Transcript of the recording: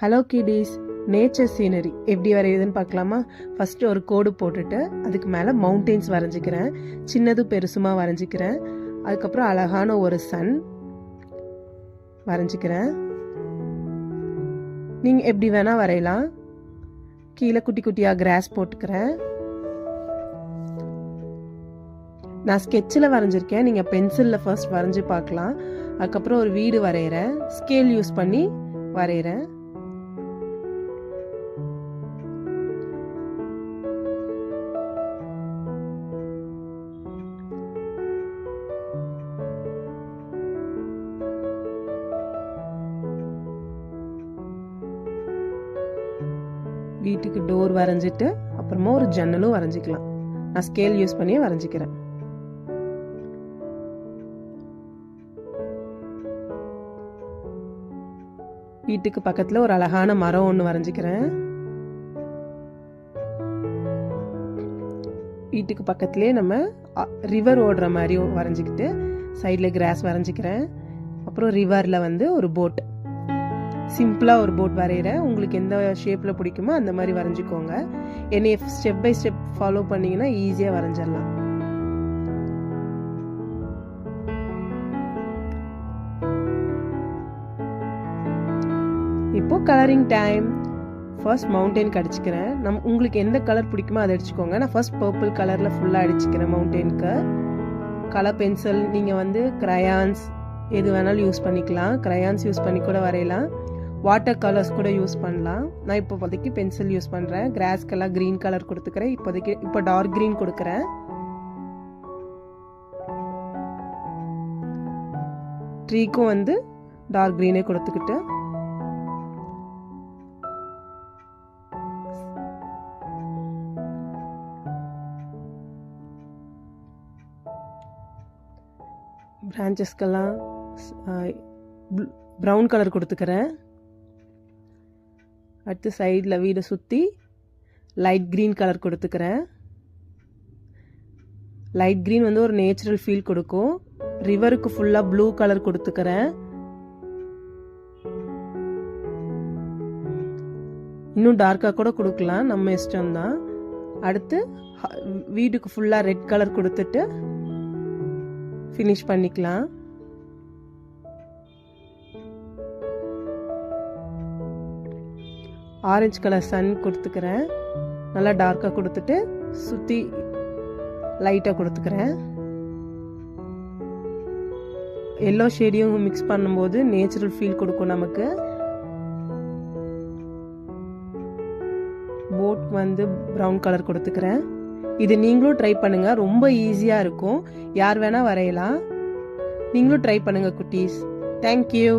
Hello kiddies, nature scenery எப்படி வரையுதுன்னு பார்க்கலாமா? First ஒரு கோடு போட்டுட்டு அதுக்கு மேலே மவுண்டெயின்ஸ் வரைஞ்சிக்கிறேன். சின்னதும் பெருசுமாக வரைஞ்சிக்கிறேன். அதுக்கப்புறம் அழகான ஒரு சன் வரைஞ்சிக்கிறேன். நீங்கள் எப்படி வேணால் வரையலாம். கீழே குட்டி குட்டியாக கிராஸ் போட்டுக்கிறேன். நான் ஸ்கெட்சில் வரைஞ்சிருக்கேன். நீங்கள் பென்சிலில் ஃபர்ஸ்ட் வரைஞ்சி பார்க்கலாம். அதுக்கப்புறம் ஒரு வீடு வரைகிறேன். ஸ்கேல் யூஸ் பண்ணி வரைகிறேன். வீட்டுக்கு டோர் வரைஞ்சிட்டு அப்புறமா ஒரு ஜன்னலும் வரைஞ்சிக்கலாம். நான் ஸ்கேல் யூஸ் பண்ணி வரைஞ்சிக்கிறேன். வீட்டுக்கு பக்கத்துல ஒரு அழகான மரம் ஒன்று வரைஞ்சிக்கிறேன். வீட்டுக்கு பக்கத்துலேயே நம்ம ரிவர் ஓடுற மாதிரி வரைஞ்சிக்கிட்டு சைடில் கிராஸ் வரைஞ்சிக்கிறேன். அப்புறம் ரிவரில் ஒரு போட், சிம்பிளாக ஒரு போட் வரைகிறேன். உங்களுக்கு எந்த ஷேப்பில் பிடிக்குமோ அந்த மாதிரி வரைஞ்சிக்கோங்க. என்னைய ஸ்டெப் பை ஸ்டெப் ஃபாலோ பண்ணிங்கன்னா ஈஸியாக வரைஞ்சிடலாம். இப்போ கலரிங் டைம். ஃபர்ஸ்ட் மவுண்டெயின் அடிச்சுக்கிறேன். உங்களுக்கு எந்த கலர் பிடிக்குமோ அதை அடிச்சுக்கோங்க. நான் ஃபர்ஸ்ட் பர்பிள் கலரில் ஃபுல்லாக அடிச்சுக்கிறேன். மவுண்டெயினுக்கு கலர் பென்சில் நீங்கள் கிரையான்ஸ் எது வேணாலும் யூஸ் பண்ணிக்கலாம். கிரையான்ஸ் யூஸ் பண்ணி கூட வரையலாம். வாட்டர் கலர்ஸ் கூட யூஸ் பண்ணலாம். நான் இப்போதைக்கு பென்சில் யூஸ் பண்ணுறேன். கிராஸ்க்கெல்லாம் க்ரீன் கலர் கொடுத்துக்கிறேன். இப்போ டார்க் க்ரீன் கொடுக்குறேன். ட்ரீக்கும் டார்க் க்ரீனே கொடுத்துக்கிட்டு பிரான்ச்சஸ்க்கெல்லாம் ப்ரௌன் கலர் கொடுத்துக்கிறேன். அடுத்து சைடில் வீடை சுற்றி லைட் க்ரீன் கலர் கொடுத்துக்கிறேன். லைட் க்ரீன் ஒரு நேச்சுரல் ஃபீல் கொடுக்கும். ரிவருக்கு ஃபுல்லாக ப்ளூ கலர் கொடுத்துக்கிறேன். இன்னும் டார்க்காக கூட கொடுக்கலாம், நம்ம இஷ்டம்தான். அடுத்து வீட்டுக்கு ஃபுல்லாக ரெட் கலர் கொடுத்துட்டு ஃபினிஷ் பண்ணிக்கலாம். ஆரஞ்சு கலர் சன் கொடுத்துக்கிறேன். நல்லா டார்க்காக கொடுத்துட்டு சுற்றி லைட்டாக கொடுத்துக்கிறேன். எல்லோ ஷேடையும் மிக்ஸ் பண்ணும்போது நேச்சுரல் ஃபீல் கொடுக்கும் நமக்கு. போட் ப்ரௌன் கலர் கொடுத்துக்கிறேன். இது நீங்களும் ட்ரை பண்ணுங்க, ரொம்ப ஈஸியாக இருக்கும். யார் வேணா வரையலாம். நீங்களும் ட்ரை பண்ணுங்க குட்டீஸ். தேங்க்யூ.